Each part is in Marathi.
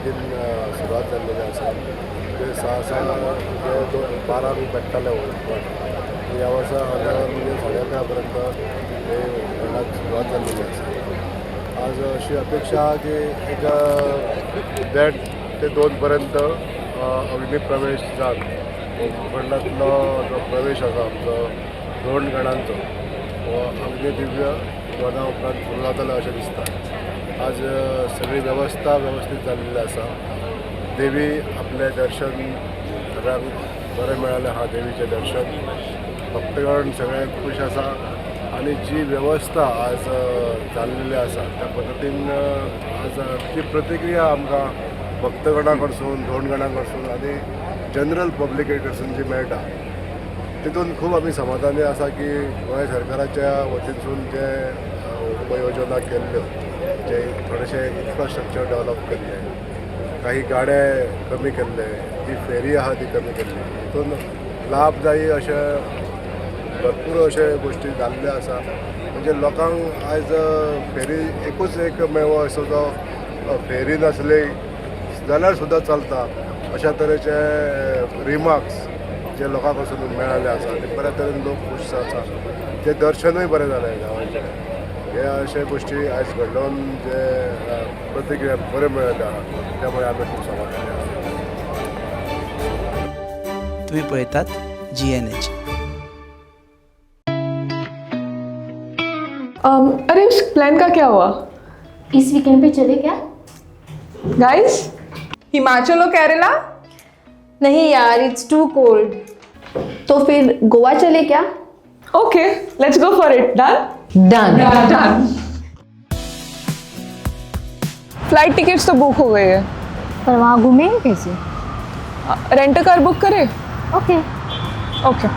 बेगीन सुरवात जाल्लेली आसा. ते 6 जे 12 बी पेट्टाले पण ह्या वर्सा म्हणजे 11:30 हे खेळाक सुरवात जाल्लेली आसा. आज अशी अपेक्षा आहा की एक 1:30 ते 2 पर्यंत अग्निप्रवेश जावन खंडांतलो जो प्रवेश आसा आमचो 2 गणांचो हो अग्निदिव्य 2 उपरांत सुरू जातलो अशें दिसता. आज सगळी वेवस्था वेवस्थीत जाल्ली आसा. देवी आपलें दर्शन सगळ्यांक बरें मेळ्ळें आहा. देवीचें दर्शन भक्तगण सगळे खूश आसा आनी जी वेवस्था आज जाल्लेली आसा त्या पद्दतीन आज ती प्रतिक्रिया आमकां भक्तगणा कडसून 2 गणां कडसून आनी जनरल पब्लिके कडसून जी मेळटा तितून खूब आमी समाधानी आसा की गोंय सरकाराच्या वतीनसून जे उपयोजना केल्ल्यो जे थोडेशे इन्फ्रास्ट्रक्चर डेवलप केल्ले, काही गाडे कमी केल्ले, जी फेरी आहा ती कमी केल्ली, तितून लाभदायी अशे भरपूर अशे गोश्टी जाल्ले आसा. म्हणजे लोकांक आयज फेरी एकूच एक मेळो असो जो फेरी नासली जाल्यार सुद्दां चलता अशा तरेचे रिमार्क्स जे लोकां कडसून मेळ्ळे आसा आनी बऱ्या तरेन लोक खूश आसा. ते दर्शनूय बरें जालें गांवांचें. हे अशे गोश्टी आयज घडोवन जे प्रतिक्रिया बरें मेळ्ळे आहा त्यामुळे आमी खूब समाधानी आसा. तुम्ही पळयतात GNH. अरे उस प्लान का क्या हुआ? इस वीकेंड पे चले क्या? गाइस, हिमाचल और केरला? नहीं यार, इट्स टू कोल्ड. तो फिर गोवा चले क्या? Okay, let's go for it. Done? Done. Done. Flight tickets तो बुक हो गई है. पर वहाँ घूमेंगे कैसे? रेंट कार बुक करें? ओके. ओके.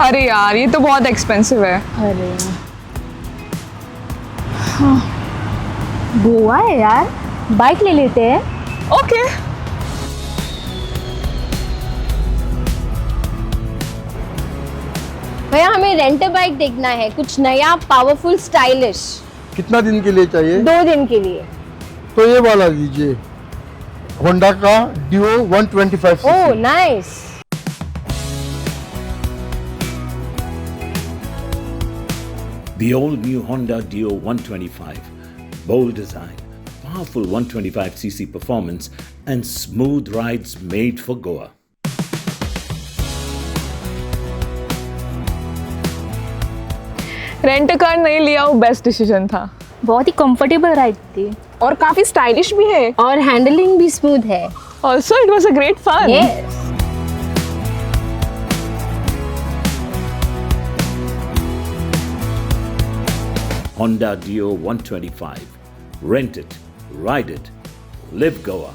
अरे यार, ये तो बहुत एक्सपेंसिव है. अरे हाँ. गोवा है यार, बाइक ले लेते हैं. ओके. भैया हमें रेंट बाइक देखना है, कुछ नया पावरफुल स्टाइलिश. कितना दिन के लिए चाहिए? 2 दिन के लिए. तो ये वाला लीजिए, होंडा का Dio 125 oh CC. Nice. The all-new Honda Dio 125. Bold design, powerful 125cc performance, and smooth rides made for Goa. Rent car नहीं लिया वो बेस्ट डिसीजन था. बहुत ही कंफर्टेबल राइड थी और काफी स्टाइलिश भी है. और हैंडलिंग भी स्मूथ है. Also it was a great fun. Yes. Honda Dio 125. Rent it, ride it, live Goa.